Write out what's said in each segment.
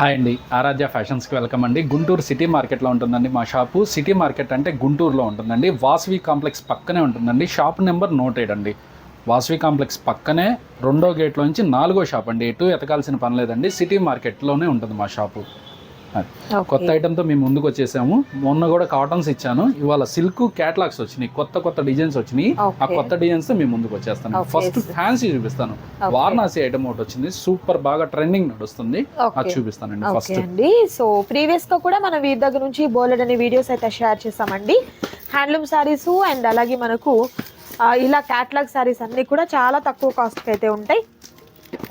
Hi అండి, ఆరాధ్య ఫ్యాషన్స్కి welcome అండి. Guntur city మార్కెట్లో ఉంటుందండి మా షాపు. సిటీ మార్కెట్ అంటే గుంటూరులో ఉంటుందండి. వాసవి కాంప్లెక్స్ పక్కనే ఉంటుందండి. షాప్ నెంబర్ 107 అండి. వాసవి కాంప్లెక్స్ పక్కనే 2వ గేట్లో నుంచి 4వ షాప్ అండి. ఎటు ఎతకాల్సిన పని లేదండి. సిటీ మార్కెట్లోనే ఉంటుంది మా షాపు. కొత్త ఐటమ్తో మేము ముందుకు వచ్చేసాము. మొన్న కూడా కాటన్స్ ఇచ్చాను. ఇవాళ సిల్క్ క్యాటలాగ్స్ వచ్చినాయి, కొత్త డిజైన్స్ వచ్చినాయి. ఆ కొత్త డిజైన్స్ తో మేము ముందుకు వచ్చేస్తాను. ఫస్ట్ ఫ్యాన్సీ చూపిస్తాను. వారణాసి ఐటమ్ ఒకటి వచ్చింది, సూపర్ బాగా ట్రెండింగ్ నడుస్తుంది. అది చూపిస్తానండి ఫస్ట్ అండి. సో ప్రీవియస్ గా కూడా మనం వీరి దగ్గర నుంచి బోలెడ్ అనే వీడియోస్ అయితే షేర్ చేసామండి. హ్యాండ్లూమ్ సారీస్ అండ్ అలాగే మనకు ఇలా క్యాటలాగ్ సారీస్ అన్ని కూడా చాలా తక్కువ కాస్ట్ అయితే ఉంటాయి.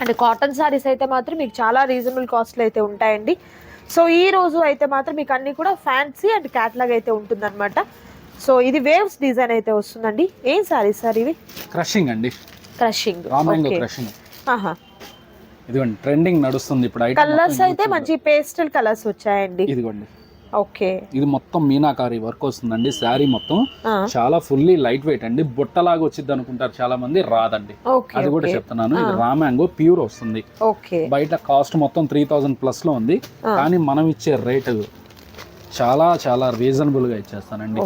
అండ్ కాటన్ సారీస్ అయితే మాత్రం మీకు చాలా రీజనబుల్ కాస్ట్లో అయితే ఉంటాయండి. సో ఈ రోజు అయితే మాత్రం మీకు అన్ని కూడా ఫ్యాన్సీ అండ్ క్యాటలాగ్ అయితే ఉంటుందన్నమాట. సో ఇది వేవ్స్ డిజైన్ అయితే వస్తుందండి. ఏం సారీస్ సార్ ఇవి? క్రషింగ్ అండి. Crushing crushing. ఇదిగోండి ట్రెండింగ్ నడుస్తుంది ఇప్పుడు. కలర్స్ అయితే మంచి పేస్టల్ కలర్స్ వచ్చాయండి. ఇదిగోండి. ఓకే, ఇది మొత్తం మీనాకారి వర్క్ వస్తుందండి. శారీ మొత్తం చాలా ఫుల్లీ లైట్ వెయిట్ అండి. బుట్టలాగా వచ్చింది అనుకుంటారు చాలా మంది, రాదండి. అది కూడా చెప్తున్నాను. ఇది రా మ్యాంగో ప్యూర్ వస్తుంది. బయట కాస్ట్ మొత్తం 3000+ లో ఉంది. కానీ మనం ఇచ్చే రేటు చాలా చాలా రీజనబుల్ గా ఇచ్చేస్తానండి.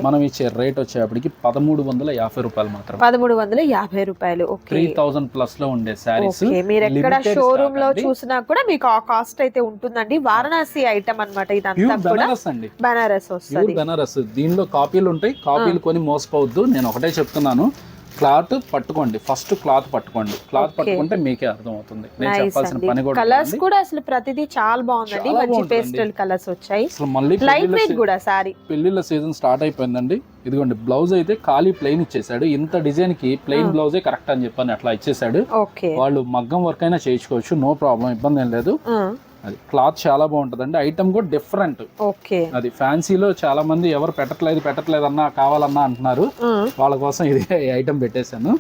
మనం ఇచ్చే రేట్ వచ్చేప్పటికి 1350 రూపాయలు మాత్రం. 1350 రూపాయలు. 3000+ లో ఉండే శారీస్ మీరు ఎక్కడ షోరూమ్ లో చూసినా కూడా మీకు ఆ కాస్ట్ అయితే ఉంటుందండి. వారణాసి ఐటమ్ అన్నమాట. ఇదంతా బెనారస్ అండి. బెనారస్ వస్తుంది. బెనారస్. దీనిలో కాపీలు ఉంటాయి. కాపీలు కొని మోసపోవద్దు. నేను ఒకటే చెప్తున్నాను, క్లాత్ పట్టుకోండి. ఫస్ట్ క్లాత్ పట్టుకోండి. క్లాత్ పట్టుకుంటే మీకే అర్థం అవుతుంది. నేను చెప్పాల్సిన పని కూడా. కలర్స్ కూడా అసలు ప్రతిదీ చాలా బాగుందండి. మంచి పేస్టల్ కలర్స్ వచ్చాయి. అసలు మళ్ళీ లైట్ వెయిట్ కూడా సారీ. పెళ్లిళ్ళ సీజన్ స్టార్ట్ అయిపోయిందండి. ఇదిగోండి బ్లౌజ్ అయితే ఖాళీ ప్లెయిన్ ఇచ్చేసాడు. ఇంత డిజైన్ కి ప్లెయిన్ బ్లౌజే కరెక్ట్ అని చెప్పని అట్లా ఇచ్చేసాడు. వాళ్ళు మగ్గం వర్క్ అయినా చేయించుకోవచ్చు, నో ప్రాబ్లం, ఇబ్బంది ఏం లేదు. అది క్లాత్ చాలా బాగుంటదండి. ఐటమ్ కూడా డిఫరెంట్. అది ఫ్యాన్సీలో చాలా మంది ఎవరు పెట్టట్లేదు అన్నా కావాలన్నా అంటున్నారు. వాళ్ళ కోసం ఇది ఐటమ్ పెట్టేశాను.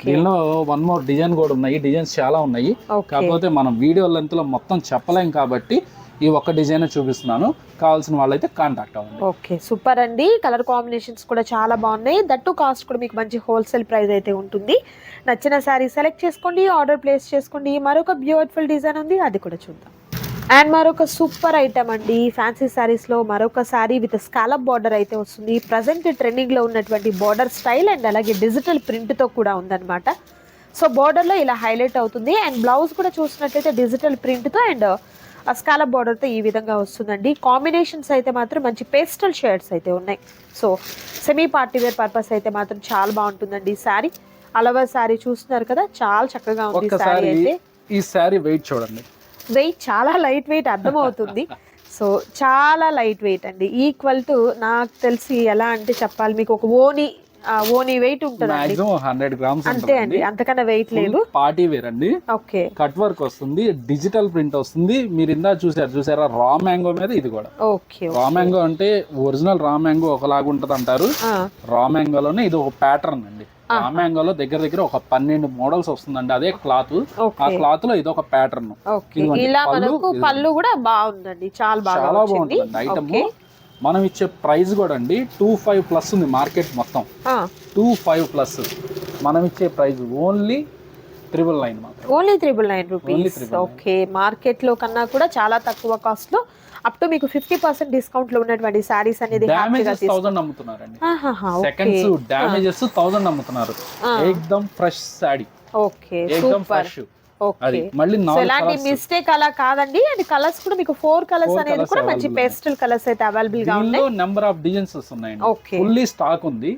దీనిలో 1 more డిజైన్ కూడా ఉన్నాయి. డిజైన్స్ చాలా ఉన్నాయి. కాకపోతే మనం వీడియో లెంత్ లో మొత్తం చెప్పలేం కాబట్టి ఈ ఒక్క డిజైన్ చూపిస్తున్నాను. కావాల్సిన వాళ్ళైతే కాంటాక్ట్ అవ్వండి. ఓకే, సూపర్ అండి. కలర్ కాంబినేషన్స్ కూడా చాలా బాగున్నాయి. దట్టు కాస్ట్ కూడా మీకు మంచి హోల్సేల్ ప్రైస్ అయితే ఉంటుంది. నచ్చిన శారీ సెలెక్ట్ చేసుకోండి, ఆర్డర్ ప్లేస్ చేసుకోండి. మరొక బ్యూటిఫుల్ డిజైన్ ఉంది, అది కూడా చూద్దాం. అండ్ మరొక సూపర్ ఐటమ్ అండి. ఫ్యాన్సీ శారీస్ లో మరొక శారీ విత్ స్కాలప్ బార్డర్ అయితే వస్తుంది. ప్రజెంట్ ట్రెండింగ్ లో ఉన్నటువంటి బార్డర్ స్టైల్ అండ్ అలాగే డిజిటల్ ప్రింట్ తో కూడా ఉందన్నమాట. సో బార్డర్ లో ఇలా హైలైట్ అవుతుంది. అండ్ బ్లౌజ్ కూడా చూసినట్లయితే డిజిటల్ ప్రింట్ తో అండ్ స్కాలప్ బార్డర్ తో ఈ విధంగా వస్తుందండి. కాంబినేషన్స్ అయితే మాత్రం మంచి పేస్టల్ షేడ్స్ అయితే ఉన్నాయి. So semi party wear purpose అయితే మాత్రం చాలా బాగుంటుందండి ఈ శారీ. అలవర్ శారీ చూస్తున్నారు కదా, చాలా చక్కగా ఉంది శారీ అయితే. ఈ శారీ వెయిట్ చూడండి. వెయిట్ చాలా లైట్ వెయిట్ అర్థమవుతుంది. సో చాలా లైట్ వెయిట్ అండి. ఈక్వల్ టు నాకు తెలిసి ఎలా అంటే చెప్పాలి మీకు, ఒక ఓనీ వెయిట్ ఉంటుంది 100 grams అంతే అండి, అంతకన్నా వెయిట్ లేదు. పార్టీ వేర్ అండి. ఓకే, కట్ వర్క్ వస్తుంది, డిజిటల్ ప్రింట్ వస్తుంది. మీరు ఇందా చూసారా రా మ్యాంగో మీద ఇది కూడా. ఓకే, రా మ్యాంగో అంటే ఒరిజినల్ రా మ్యాంగో ఒకలాగా ఉంటది అంటారు. రా మ్యాంగోలోనే ఇది ఒక ప్యాటర్న్ అండి. రా మ్యాంగోలో దగ్గర ఒక 12 మోడల్స్ వస్తుందండి. అదే క్లాత్. ఆ క్లాత్ లో ఇది ఒక ప్యాటర్న్. ఇలా మనకు పళ్ళు కూడా బాగుందండి, చాలా బాగుంటుంది ఐటమ్. మనం ఇచ్చే ప్రైస్ కూడా అండి 25+ ఉంది. మార్కెట్ మొత్తం 25+. మనం ఇచ్చే ప్రైస్ ఓన్లీ 999 మాత్రం. Only 999 rupees. ఓకే, మార్కెట్ లో కన్నా కూడా చాలా తక్కువ కాస్ట్ లో అప్ టు మీకు 50% డిస్కౌంట్ లో ఉన్నటువంటి సారీస్ అనేది 1000 అమ్ముతున్నారండి. సెకండ్స్ డ్యామేజెస్ 1000 అమ్ముతున్నారు. ఏకదమ్ ఫ్రెష్ సారీ. Okay, super. అది మళ్ళీ ఎలాంటి మిస్టేక్ అలా కాదండి. అండ్ కలర్స్ కూడా మీకు 4 కలర్స్ అనేది కూడా మంచి పేస్టల్ కలర్స్ అయితే అవైలబుల్ గా ఉన్నాయి. నెంబర్ ఆఫ్ డిజైన్స్ ఉన్నాయండి. ఫుల్లీ స్టాక్ ఉంది.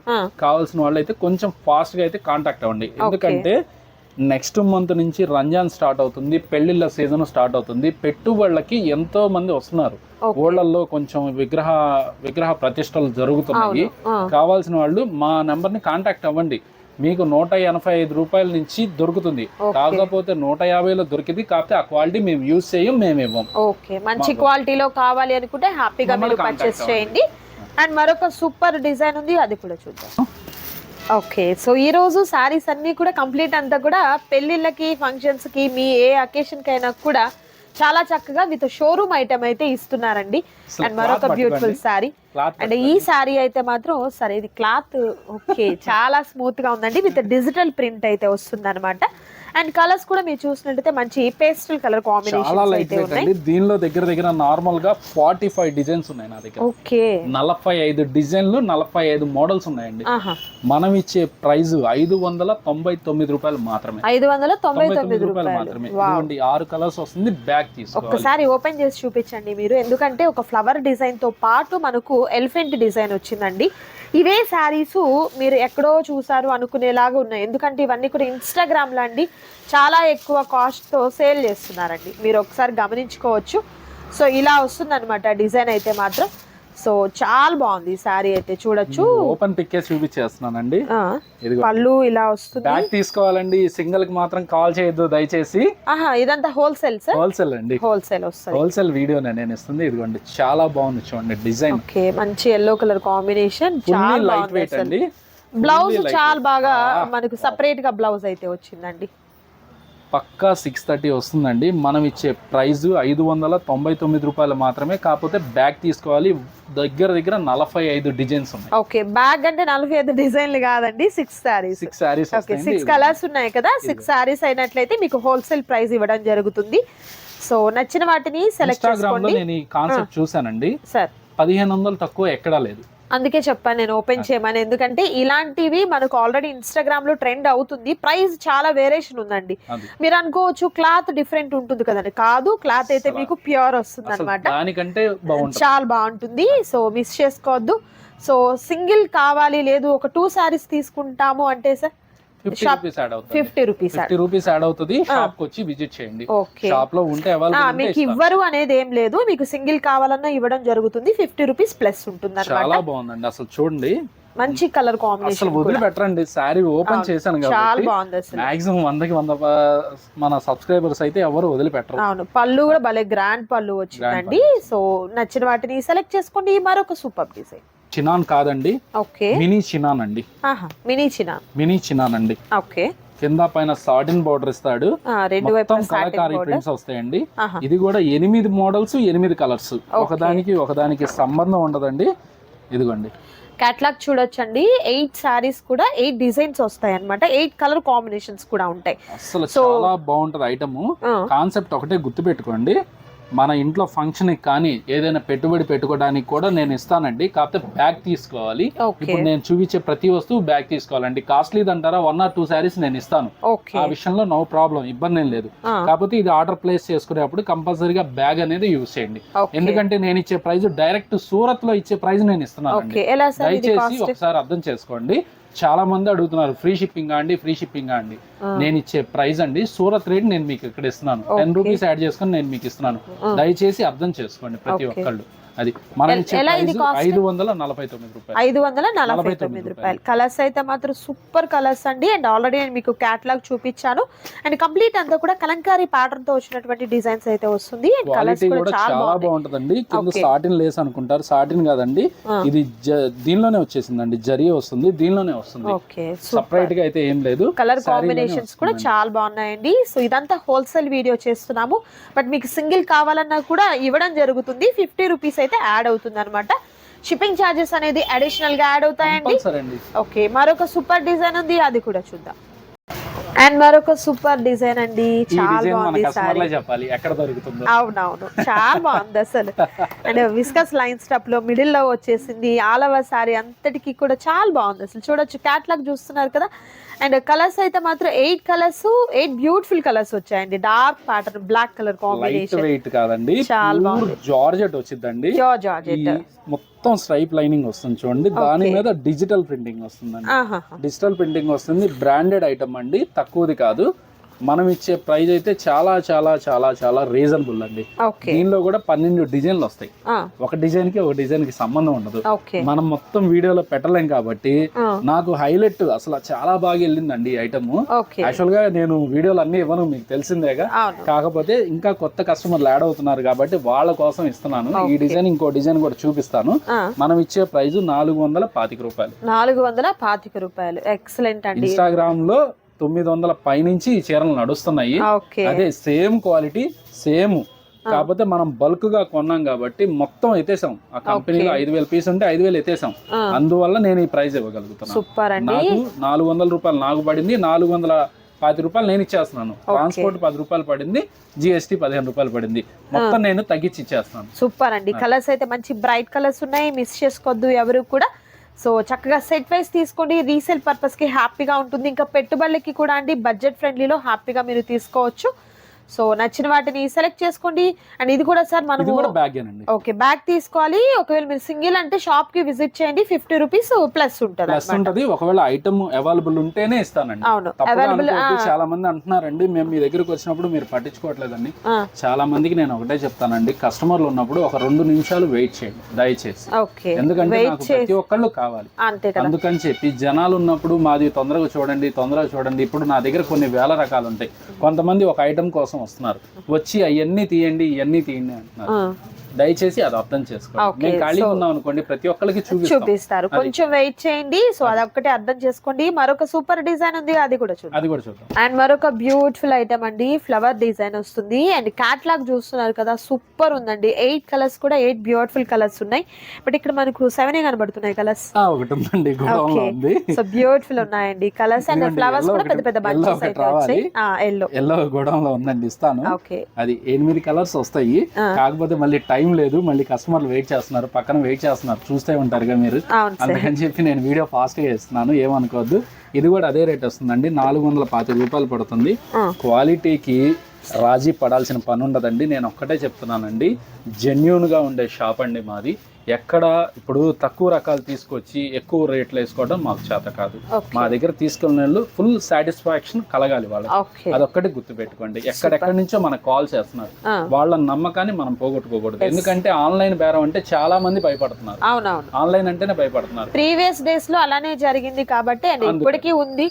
కావాల్సిన వాళ్ళు అయితే కొంచెం ఫాస్ట్ గా అయితే కాంటాక్ట్ అవ్వండి. ఎందుకంటే నెక్స్ట్ మంత్ నుంచి రంజాన్ స్టార్ట్ అవుతుంది, పెళ్లిళ్ళ సీజన్ స్టార్ట్ అవుతుంది. పెట్టుబడులకి ఎంతో మంది వస్తున్నారు. ఊళ్ళల్లో కొంచెం విగ్రహ ప్రతిష్టలు జరుగుతున్నాయి. కావాల్సిన వాళ్ళు మా నెంబర్ ని కాంటాక్ట్ అవ్వండి. మీకు 185 రూపాయల నుంచి దొరుకుతుంది. కాకపోతే 150లో దొరికింది. కాకపోతే ఆ క్వాలిటీ మేము యూజ్ చేయం, మేము ఇవ్వం. ఓకే, మంచి క్వాలిటీలో కావాలి అనుకుంటే హ్యాపీగా మీరు పర్చేస్ చేయండి. అండ్ మరొక సూపర్ డిజైన్ ఉంది, అది కూడా చూద్దాం. ఓకే, సో ఈ రోజు సారీస్ అన్ని కూడా కంప్లీట్ అంతా కూడా పెళ్లిళ్ళకి, ఫంక్షన్స్ కి, మీ ఏ అకేషన్ కైనా కూడా చాలా చక్కగా విత్ షోరూమ్ ఐటమ్ అయితే ఇస్తున్నారండి. అండ్ మరొక బ్యూటిఫుల్ సారీ. అండ్ ఈ సారీ అయితే మాత్రం సరే, ఇది క్లాత్ ఓకే చాలా స్మూత్ గా ఉందండి. విత్ డిజిటల్ ప్రింట్ అయితే వస్తుంది అనమాట. అండ్ కలర్స్ కూడా మీరు చూసినట్టయితే మంచి పేస్టల్ కలర్ చాలా కాంబినేషన్స్ లైట్ అయితే వెయిట్ ఉన్నాయి. అండి. దీనిలో దగ్గర దగ్గర నార్మల్ గా 45 డిజైన్స్ ఉన్నాయి నా దగ్గర. ఓకే 45 డిజైన్లు 45 మోడల్స్ ఉన్నాయండి. మనం ఇచ్చే ప్రైస్ 599 రూపాయలు మాత్రమే. 599 రూపాయలు మాత్రమే. ఇదిగోండి 6 కలర్స్ వస్తుంది. బ్యాగ్ తీసుకోవాలి. ఒక్కసారి ఓపెన్ చేసి చూపించండి మీరు, ఎందుకంటే ఒక ఫ్లవర్ డిజైన్ తో పాటు మనకు ఎలిఫెంట్ డిజైన్ వచ్చిందండి. ఇవే శారీస్ మీరు ఎక్కడో చూసారు అనుకునేలాగా ఉన్నాయి, ఎందుకంటే ఇవన్నీ కూడా ఇన్స్టాగ్రామ్ లో అండి చాలా ఎక్కువ కాస్ట్ తో సేల్ చేస్తున్నారండి. మీరు ఒకసారి గమనించుకోవచ్చు. సో ఇలా వస్తుంది అనమాట డిజైన్ అయితే మాత్రం. సో చాలా బాగుంది ఈ శారీ అయితే, చూడొచ్చు. ఓపెన్ పిక్ చూపించేస్తున్నానండి. పళ్ళు ఇలా వస్తుంది. బ్యాగ్ తీసుకోవాలండి, సింగిల్ కి మాత్రం కాల్ చేయొద్దు దయచేసి. ఇదంతా హోల్సేల్ సార్? హోల్సేల్ అండి, హోల్సేల్ వస్తుంది. హోల్సేల్ వీడియో నేను ఇస్తుంది. ఇదిగోండి చాలా బాగుంది చూడండి డిజైన్. ఓకే మంచి ఎల్లో కలర్ కాంబినేషన్, చాలా లైట్ వెయిట్ అండి. బ్లౌజ్ చాలా బాగా మనకు సపరేట్ గా బ్లౌజ్ అయితే వచ్చిందండి. పక్కా 630 వస్తుందండి. మనం ఇచ్చే ప్రైస్ 599 రూపాయలు మాత్రమే. కాకపోతే బ్యాగ్ తీసుకోవాలి. దగ్గర దగ్గర 45 డిజైన్స్ ఉన్నాయి. ఓకే బ్యాగ్ అంటే 45 డిజైన్లు కాదండి, 6 సారీస్. 6 సారీస్. ఓకే 6 కలర్స్ ఉన్నాయి కదా, 6 సారీస్ అయినట్లయితే మీకు హోల్సేల్ ప్రైస్ ఇవ్వడం జరుగుతుంది. సో నచ్చిన వాటిని సెలెక్ట్ చేసుకోండి. నేను ఈ కాన్సెప్ట్ చూసానండి సార్, 1500 తక్కువ ఎక్కడా లేదు. అందుకే చెప్పాను నేను ఓపెన్ చేయమని, ఎందుకంటే ఇలాంటివి మనకు ఆల్రెడీ ఇన్స్టాగ్రామ్ లో ట్రెండ్ అవుతుంది. ప్రైస్ చాలా వేరియేషన్ ఉందండి. మీరు అనుకోవచ్చు క్లాత్ డిఫరెంట్ ఉంటుంది కదండి, కాదు క్లాత్ అయితే మీకు ప్యూర్ వస్తుంది అనమాట. దానికంటే చాలా బాగుంటుంది. సో మిస్ చేసుకోవద్దు. సో సింగిల్ కావాలి, లేదు ఒక 2 సారీస్ తీసుకుంటాము అంటే సార్ 50 రూపీస్ యాడ్ అవుతుంది. షాప్ కి వచ్చి విజిట్ చేయండి. షాప్ లో ఉంటే మీకు ఇవ్వరు అనేది ఏం లేదు, మీకు సింగిల్ కావాలన్నా ఇవ్వడం జరుగుతుంది. 50 రూపీస్ ప్లస్ ఉంటుంది. చాలా బాగుందండి అసలు చూడండి, మంచి కలర్ కాంబినేషన్. అసలు వదిలిపెట్టండి. శారీ ఓపెన్ చేశాను చాలా బాగుంది అసలు. మాక్సిమం 100 మన సబ్స్క్రైబర్స్ అయితే ఎవరు వదిలిపెట్టరు. అవును, పళ్ళు కూడా భలే గ్రాండ్ పళ్ళు వచ్చిందండి. సో నచ్చిన వాటిని సెలెక్ట్ చేసుకోండి. మరొక సూపర్ డిజైన్ చినాన్ కాదండి, ఓకే మినీ చినాన్ అండి. మినీ చినాన్ అండి. ఓకే కింద పైన సాటిన్ బోర్డర్ ఇస్తాడు. మొత్తం కలకారీ ప్రింట్స్ వస్తాయండి. ఇది కూడా 8 మోడల్స్ 8 కలర్స్. ఒకదానికి సంబంధం ఉండదండి. ఇదిగోండి కేటలాగ్ చూడొచ్చండి. 8 సారీస్ కూడా 8 డిజైన్స్ వస్తాయి అన్నమాట. 8 కలర్ కాంబినేషన్స్ కూడా ఉంటాయి. అసలు చాలా బాగుంటది ఐటమ్. కాన్సెప్ట్ ఒకటే గుర్తు పెట్టుకోండి, మన ఇంట్లో ఫంక్షన్ కానీ ఏదైనా పెట్టుబడి పెట్టుకోవడానికి కూడా నేను ఇస్తానండి. కాకపోతే బ్యాగ్ తీసుకోవాలి. ఇప్పుడు నేను చూపించే ప్రతి వస్తువు బ్యాగ్ తీసుకోవాలండి. కాస్ట్లీ అంటారా 1 or 2 సారీస్ నేను ఇస్తాను. ఆ విషయంలో నో ప్రాబ్లం, ఇబ్బంది ఏం లేదు. కాకపోతే ఇది ఆర్డర్ ప్లేస్ చేసుకునేప్పుడు కంపల్సరీగా బ్యాగ్ అనేది యూజ్ చేయండి. ఎందుకంటే నేను ఇచ్చే ప్రైస్ డైరెక్ట్ సూరత్ లో ఇచ్చే ప్రైస్ నేను ఇస్తున్నాను. దయచేసి ఒకసారి అర్థం చేసుకోండి. చాలా మంది అడుగుతున్నారు ఫ్రీ షిప్పింగ్ అండి, ఫ్రీ షిప్పింగ్ అండి. నేను ఇచ్చే ప్రైస్ అండి సూరత్ రేట్ నేను మీకు ఇక్కడ ఇస్తున్నాను. 10 రూపీస్ యాడ్ చేసుకుని నేను మీకు ఇస్తున్నాను. దయచేసి అర్థం చేసుకోండి ప్రతి ఒక్కళ్ళు. అది మనం ఇచ్చే ప్రైస్ 549 రూపాయలు. 549 రూపాయలు. కలర్స్ అయితే మాత్రం సూపర్ కలర్స్ అండి. అండ్ ఆల్రెడీ నేను మీకు కేటలాగ్ చూపించాను. అండ్ కంప్లీట్ అంతా కూడా కలంకారీ ప్యాటర్న్ తో వచ్చినటువంటి డిజైన్స్ అయితే వస్తుంది. అండ్ కలర్స్ కూడా చాలా బాగుంటదండి. కింద సాటిన్ లేస్ అనుకుంటారు, సాటిన్ కాదండి, ఇది దీనిలోనే వచ్చేసిందండి. జరీ వస్తుంది, దీనిలోనే వస్తుంది. సెపరేట్ గా అయితే ఏం లేదు. కలర్ కాంబినేషన్స్ కూడా చాలా బాగున్నాయండి. సో ఇదంతా హోల్సేల్ వీడియో చేస్తున్నాము. బట్ మీకు సింగిల్ కావాలన్నా కూడా ఇవ్వడం జరుగుతుంది. 50 రూపీస్ అయితే యాడ్ అవుతుంది అనమాట. షిప్పింగ్ ఛార్జెస్ అనేది అడిషనల్ గా యాడ్ అవుతాయండి. ఓకే మరొక సూపర్ డిజైన్ ఉంది, అది కూడా చూద్దాం. అండ్ మరొక సూపర్ డిజైన్ అండి, చాలా బాగుంది సారీ. అవునవును చాలా బాగుంది అసలు. అండ్ విస్కస్ లైన్ స్టెప్ లో మిడిల్ లో వచ్చేసింది. ఆల్ ఓవర్ సారీ అంతటికి కూడా చాలా బాగుంది అసలు. చూడొచ్చు కేటలాగ్ చూస్తున్నారు కదా. అండ్ కలర్స్ అయితే మాత్రం 8 కలర్స్, 8 బ్యూటిఫుల్ కలర్స్ వచ్చాయండి. Dark pattern, black colour combination. Weight కాదండి, చాలా బాగుంది. జార్జెట్ వచ్చిందండి. జార్జెట్ మొత్తం స్ట్రైప్ లైనింగ్ వస్తుంది చూడండి. దాని మీద డిజిటల్ ప్రింటింగ్ వస్తుందండి. డిజిటల్ ప్రింటింగ్ వస్తుంది. బ్రాండెడ్ ఐటమ్ అండి, తక్కువది కాదు. మనం ఇచ్చే ప్రైస్ అయితే చాలా చాలా చాలా చాలా రీజనబుల్ అండి. దీనిలో కూడా 12 డిజైన్లు వస్తాయి. ఒక డిజైన్ కి సంబంధం ఉండదు. మనం మొత్తం వీడియోలో పెట్టలేం కాబట్టి నాకు హైలైట్ అసలు చాలా బాగా వెళ్ళిందండి ఈ ఐటమ్. యాక్చువల్ గా నేను వీడియోలు అన్ని ఇవ్వను, మీకు తెలిసిందేగా. కాకపోతే ఇంకా కొత్త కస్టమర్లు యాడ్ అవుతున్నారు కాబట్టి వాళ్ళ కోసం ఇస్తున్నాను. ఈ డిజైన్ ఇంకో డిజైన్ కూడా చూపిస్తాను. మనం ఇచ్చే ప్రైస్ 425 రూపాయలు. 425 రూపాయలు. ఎక్సలెంట్ అండి. ఇన్స్టాగ్రామ్ లో 900 పైనుంచి ఈ చీరలు నడుస్తున్నాయి. అదే సేమ్ క్వాలిటీ సేమ్. కాకపోతే మనం బల్క్ గా కొన్నాం కాబట్టి మొత్తం ఎత్తేసాం. ఆ కంపెనీలో 5000 పీస్ ఉంటే 5000 ఎత్తేసాం. అందువల్ల నేను ఈ ప్రైస్ ఇవ్వగలుగుతున్నాను. నాకు 400 రూపాయలు నాకు పడింది. రூపాయలు నేను ఇచ్చేస్తున్నాను. ట్రాన్స్పోర్ట్ 10 రూపాయలు పడింది, GST 15 రూపాయలు పడింది, మొత్తం నేను తగ్గించి ఇచ్చేస్తాను. సూపర్ అండి. కలర్స్ అయితే మంచి బ్రైట్ కలర్స్ ఉన్నాయి, మిస్ చేసుకోవద్దు ఎవరు కూడా. సో చక్కగా సెట్ వైస్ తీసుకోండి, రీసేల్ పర్పస్ కి హ్యాపీగా ఉంటుంది. ఇంకా పెట్టుబడులకి కూడా అండి బడ్జెట్ ఫ్రెండ్లీలో హ్యాపీగా మీరు తీసుకోవచ్చు. సో నచ్చిన వాటిని సెలెక్ట్ చేసుకోండి. అండ్ ఇది కూడా సార్ మనం ఓకే బ్యాగ్ తీసుకోవాలి. ఒకవేళ మీరు సింగిల్ అంటే షాప్ కి విజిట్ చేయండి, 50 రూపీస్ ప్లస్ ఉంటుంది. ఒకవేళ ఐటమ్ అవైలబుల్ ఉంటేనే ఇస్తానండి. అవును, అవైలబుల్. చాలా మంది అంటున్నారండి మేము మీ దగ్గరకు వచ్చినప్పుడు మీరు పట్టించుకోవట్లేదండి. చాలా మందికి నేను ఒకటే చెప్తానండి, కస్టమర్లు ఉన్నప్పుడు ఒక 2 నిమిషాలు వెయిట్ చేయండి దయచేసి. ఎందుకంటే నాకు ప్రతి ఒక్కళ్ళు కావాలి, అందుకని చెప్పి జనాలు ఉన్నప్పుడు మాది తొందరగా చూడండి. ఇప్పుడు నా దగ్గర కొన్ని వేల రకాలు ఉంటాయి. కొంతమంది ఒక ఐటమ్ కోసం వస్తున్నారు, వచ్చి అవన్నీ తీయండి ఇవన్నీ తీయండి అంటున్నారు. దయచేసి అది అర్థం చేసుకోండి. మేము ఖాళీగా ఉన్నాం అనుకోండి, ప్రతి ఒక్కరికి చూపిస్తారు. కొంచెం వెయిట్ చేయండి. సో అదొక్కటే అర్థం చేసుకోండి. మరొక సూపర్ డిజైన్ ఉంది, అది కూడా చూద్దాం. అండ్ మరొక బ్యూటిఫుల్ ఐటమ్ అండి, ఫ్లవర్ డిజైన్ వస్తుంది. అండ్ క్యాట్లాగ్ చూస్తున్నారు కదా, సూపర్ ఉందండి. 8 కలర్స్ కూడా 8 బ్యూటిఫుల్ కలర్స్ ఉన్నాయి. బట్ ఇక్కడ మనకు 7 కనబడుతున్నాయి కలర్స్. సో బ్యూటిఫుల్ ఉన్నాయండి కలర్స్. అండ్ ఫ్లవర్స్ కూడా పెద్ద పెద్ద బంచెస్ అయితే వచ్చాయి. ఎల్లో గోడౌన్ లో ఉందండి, ఇస్తాను. అది 8 కలర్స్ వస్తాయి. కాకపోతే మళ్ళీ టైం లేదు, మళ్ళీ కస్టమర్లు వెయిట్ చేస్తున్నారు, పక్కన వెయిట్ చేస్తున్నారు, చూస్తే ఉంటారుగా మీరు. అందుకని చెప్పి నేను వీడియో ఫాస్ట్ గా ఇస్తున్నాను, ఏమనుకోవద్దు. ఇది కూడా అదే రేట్ వస్తుందండి, 425 రూపాయలు పడుతుంది. క్వాలిటీకి రాజీ పడాల్సిన పని ఉండదండి. నేను ఒక్కటే చెప్తున్నానండి, జెన్యూన్ గా ఉండే షాప్ అండి మాది. ఎక్కడ ఇప్పుడు తక్కువ రకాలు తీసుకొచ్చి ఎక్కువ రేట్లు వేసుకోవడం మాకు చేత కాదు. మా దగ్గర తీసుకున్న వాళ్ళు ఫుల్ సాటిస్ఫాక్షన్ కలగాలి వాళ్ళకి, అదొక్కటి గుర్తు పెట్టుకోండి. ఎక్కడెక్కడి నుంచో మనకు కాల్ చేస్తున్నారు, వాళ్ళ నమ్మకాన్ని మనం పోగొట్టుకోకూడదు. ఎందుకంటే ఆన్లైన్ బేరం అంటే చాలా మంది భయపడుతున్నారు, ఆన్లైన్ అంటేనే భయపడుతున్నారు. ప్రీవియస్ డేస్ లో అలానే జరిగింది కాబట్టి ఇప్పటికీ ఉంది.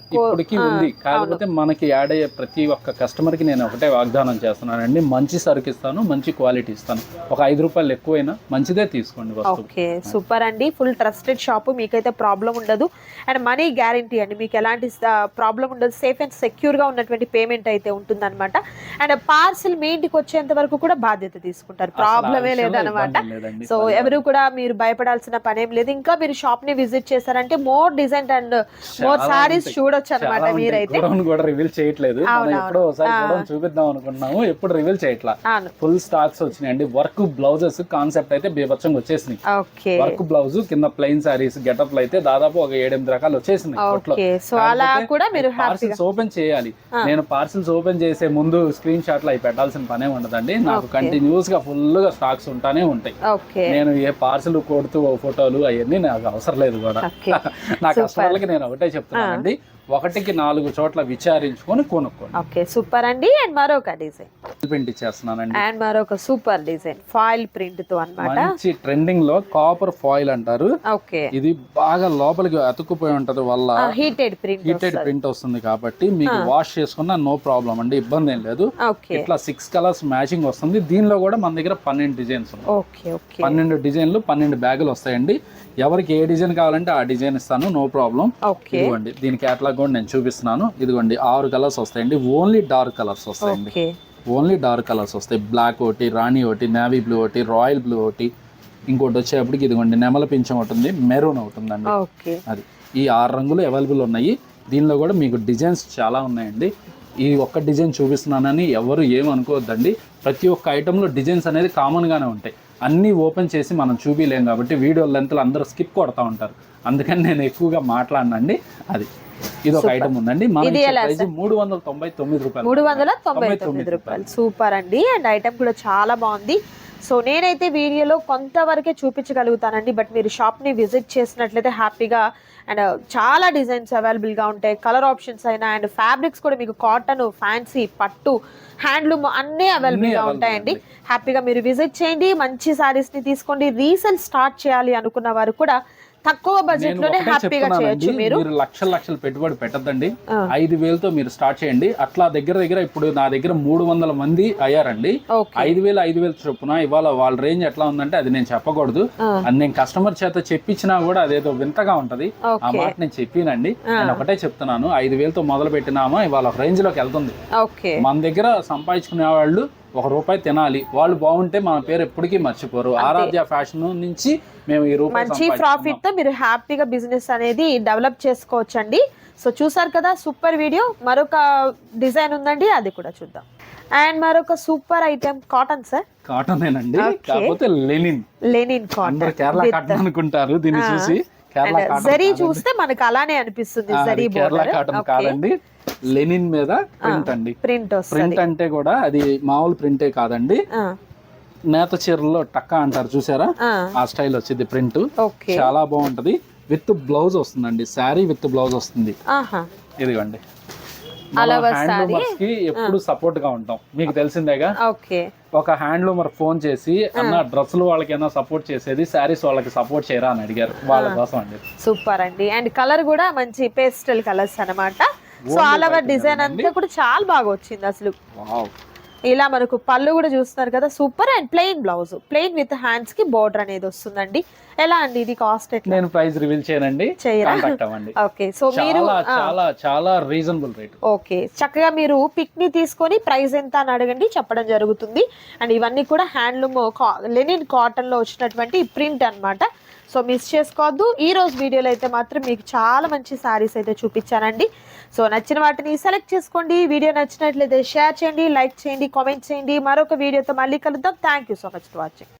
కాకపోతే మనకి యాడ్ అయ్యే ప్రతి ఒక్క కస్టమర్ కి నేను ఒకటే వాగ్దానం చేస్తున్నానండి, మంచి సరుకు ఇస్తాను, మంచి క్వాలిటీ ఇస్తాను. ఒక 5 రూపాయలు ఎక్కువైనా మంచిదే తీసుకోండి. ఓకే సూపర్ అండి, ఫుల్ ట్రస్టెడ్ షాప్, మీకైతే ప్రాబ్లం ఉండదు. అండ్ మనీ గ్యారంటీ అండి, మీకు ఎలాంటి ప్రాబ్లం ఉండదు. సేఫ్ అండ్ సెక్యూర్ గా ఉన్నటువంటి పేమెంట్ అయితే ఉంటుందన్నమాట. అండ్ పార్సిల్ మీ ఇంటికి వచ్చేంత వరకు కూడా బాధ్యత తీసుకుంటారు, ప్రాబ్లమే లేదనమాట. సో ఎవరు కూడా మీరు భయపడాల్సిన పనేం లేదు. ఇంకా మీరు షాప్ ని విజిట్ చేశారంటే more design and more saris చూడొచ్చు అనమాట. మీరైతే రివీల్ చేయట్లేదు, చూపిద్దాం అనుకున్నాము, ఎప్పుడు రివీల్ చేయట్లా. ఫుల్ స్టాక్స్ వచ్చినాయండి. వర్క్ బ్లౌజెస్ కాన్సెప్ట్ అయితే బీభత్సంగా వచ్చేసినాయి. వర్క్ బ్లౌజ్ కింద ప్లెయిన్ సారీస్ గెటప్ లో అయితే దాదాపు ఒక 7-8 రకాలు వచ్చేసినాయి. పార్సిల్స్ ఓపెన్ చేయాలి. నేను పార్సిల్స్ ఓపెన్ చేసే ముందు స్క్రీన్ షాట్లు అవి పెట్టాల్సిన పనే ఉండదండి. నాకు కంటిన్యూస్ గా ఫుల్ గా స్టాక్స్ ఉంటానే ఉంటాయి. నేను ఏ పార్సిల్ కొడుతూ ఫోటోలు అవన్నీ నాకు అవసరం లేదు కూడా. నా కస్టమర్లకి నేను ఒకటే చెప్తున్నానండి, 1కి 4 చోట్ల విచారించుకొని కొనుక్కోండి. ఓకే సూపర్ అండి. అండ్ మరొక డిజైన్ ప్రింట్ ఇచ్చేస్తున్నానండి. అండ్ మరొక సూపర్ డిజైన్ ఫాయిల్ ప్రింట్ తో అన్నమాట. మంచి ట్రెండింగ్ లో కాపర్ ఫాయిల్ అంటారు. ఓకే ఇది బాగా లోపలికి అతుక్కుపోయి ఉంటది వల్ల హీటెడ్ ప్రింట్ వస్తుంది కాబట్టి మీకు వాష్ చేసుకున్నా నో ప్రాబ్లం అండి, ఇబ్బంది ఏం లేదు. ఇట్లా 6 కలర్స్ మ్యాచింగ్ వస్తుంది. దీనిలో కూడా మన దగ్గర 12 డిజైన్స్ ఉన్నాయి. 12 డిజైన్లు 12 బ్యాగులు వస్తాయండి. ఎవరికి ఏ డిజైన్ కావాలంటే ఆ డిజైన్ ఇస్తాను, నో ప్రాబ్లం. ఇదిగోండి దీని క్యాటలాగ్ కూడా నేను చూపిస్తున్నాను. ఇదిగోండి 6 కలర్స్ వస్తాయండి. ఓన్లీ డార్క్ కలర్స్ వస్తాయండి, ఓన్లీ డార్క్ కలర్స్ వస్తాయి. బ్లాక్ ఒకటి, రాణి ఒకటి, నేవీ బ్లూ ఒకటి, రాయల్ బ్లూ ఒకటి, ఇంకోటి వచ్చేప్పటికి ఇదిగోండి నెమల పింఛం ఉంటుంది, మెరూన్ అవుతుందండి. అది ఈ 6 రంగులు అవైలబుల్ ఉన్నాయి. దీనిలో కూడా మీకు డిజైన్స్ చాలా ఉన్నాయండి. ఈ ఒక్క డిజైన్ చూపిస్తున్నానని ఎవరు ఏమనుకోవద్దండి. ప్రతి ఒక్క ఐటెంలో డిజైన్స్ అనేది కామన్గానే ఉంటాయి. అన్నీ ఓపెన్ చేసి మనం చూపించలేం కాబట్టి వీడియో లెంత్లు అందరూ స్కిప్ కొడతా ఉంటారు, అందుకని నేను ఎక్కువగా మాట్లాడనండి. అది ఇది ఒక ఐటమ్ ఉందండి. మన ప్రైస్ 399 రూపాయలు. 399 రూపాయలు. సూపర్ అండి. అండ్ ఐటమ్ కూడా చాలా బాగుంది. సో నేనైతే వీడియోలో కొంతవరకే చూపించగలుగుతానండి, బట్ మీరు షాప్ని విజిట్ చేసినట్లయితే హ్యాపీగా అండ్ చాలా డిజైన్స్ అవైలబుల్గా ఉంటాయి. కలర్ ఆప్షన్స్ అయినా అండ్ ఫ్యాబ్రిక్స్ కూడా మీకు కాటన్, ఫ్యాన్సీ, పట్టు, హ్యాండ్లూమ్ అన్నీ అవైలబుల్గా ఉంటాయండి. హ్యాపీగా మీరు విజిట్ చేయండి, మంచి శారీస్ని తీసుకోండి. రీసేల్ స్టార్ట్ చేయాలి అనుకున్న వారు కూడా తక్కువ బడ్జెట్ లోనే హ్యాపీగా చేయొచ్చు. మీరు లక్షలు పెట్టుబడి పెట్టద్దండి, 5,000తో మీరు స్టార్ట్ చేయండి. అట్లా దగ్గర ఇప్పుడు నా దగ్గర 300 మంది అయ్యారండి. 5,000 చొప్పున ఇవాళ వాళ్ళ రేంజ్ ఎట్లా ఉందంటే అది నేను చెప్పకూడదు. అది నేను కస్టమర్ చేత చెప్పించినా కూడా అదేదో వింతగా ఉంటది. ఆ మాట నేను చెప్పినండి. నేను ఒకటే చెప్తున్నాను, 5,000తో మొదలు పెట్టినామా ఇవాళ ఒక రేంజ్ లోకి వెళ్తుంది. మన దగ్గర సంపాదించుకునే వాళ్ళు రూపాయి తినాలి, వాళ్ళు బాగుంటే మన పేరు ఎప్పటికీ మర్చిపోరు. ఆరాధ్య ఫ్యాషన్ నుంచి మేము ఈ రూపాయి మంచి ప్రాఫిట్ తో మీరు హ్యాపీగా బిజినెస్ అనేది డెవలప్ చేసుకోవచ్చండి. సో చూసారు కదా సూపర్ వీడియో. మరొక డిజైన్ ఉందండి, అది కూడా చూద్దాం. అండ్ మరొక సూపర్ ఐటమ్ కాటన్ సార్. కాటనేనండి, కాకపోతే లెనిన్ కాటన్, కేరళ కాటన్ అనుకుంటారు దీన్ని చూసి. కేరళ కాటన్ జరీ చూస్తే మనకి అలానే అనిపిస్తుంది. జరీ కేరళ కాటన్ కాదండి, లెనిన్ మీద ప్రింట్ అండి. ప్రింట్ అంటే కూడా అది మామూలు ప్రింటే కాదండి, నేత చీరల్లో టక్కా అంటారు చూసారా, ఆ స్టైల్ వచ్చింది ప్రింట్. చాలా బాగుంటది. విత్ బ్లౌజ్ వస్తుందండి, శారీ విత్ బ్లౌజ్ వస్తుంది. ఇదిగోండి, హ్యాండ్లూమర్స్ కి ఎప్పుడు సపోర్ట్ గా ఉంటాం, మీకు తెలిసిందేగా. ఒక హ్యాండ్లూమర్ ఫోన్ చేసి అన్న డ్రెస్సులు వాళ్ళకైనా సపోర్ట్ చేసేది, శారీస్ వాళ్ళకి సపోర్ట్ చేయరా అని అడిగారు, వాళ్ళ కోసం అండి. సూపర్ అండి. అండ్ కలర్ కూడా మంచి పేస్టల్ కలర్స్ అన్నమాట. సో ఆల్ ఓవర్ డిజైన్ అంతా కూడా చాలా బాగా వచ్చింది అసలు. ఇలా మనకు పళ్ళు కూడా చూస్తున్నారు కదా, super. And plain blouse, plain with hands కి బోర్డర్ అనేది వస్తుందండి. ఎలా అండి ఇది కాస్ట్? నేను ప్రైస్ రివీల్ చేయనండి, ఓకే. సో మీరు చాలా చాలా రీజనబుల్ రేట్. ఓకే, చక్కగా మీరు పిక్ ని తీసుకొని ప్రైస్ ఎంత అని అడగండి, చెప్పడం జరుగుతుంది. అండ్ ఇవన్నీ కూడా హ్యాండ్లూమ్ లెనిన్ కాటన్ లో వచ్చినటువంటి ప్రింట్ అన్నమాట. సో మిస్ చేసుకోవద్దు. ఈ రోజు వీడియోలో అయితే మాత్రం మీకు చాలా మంచి సారీస్ అయితే చూపించానండి. సో నచ్చిన వాటిని సెలెక్ట్ చేసుకోండి. వీడియో నచ్చినట్లయితే షేర్ చేయండి, లైక్ చేయండి, కామెంట్ చేయండి. మరొక వీడియోతో మళ్ళీ కలుద్దాం. Thank you so much for watching.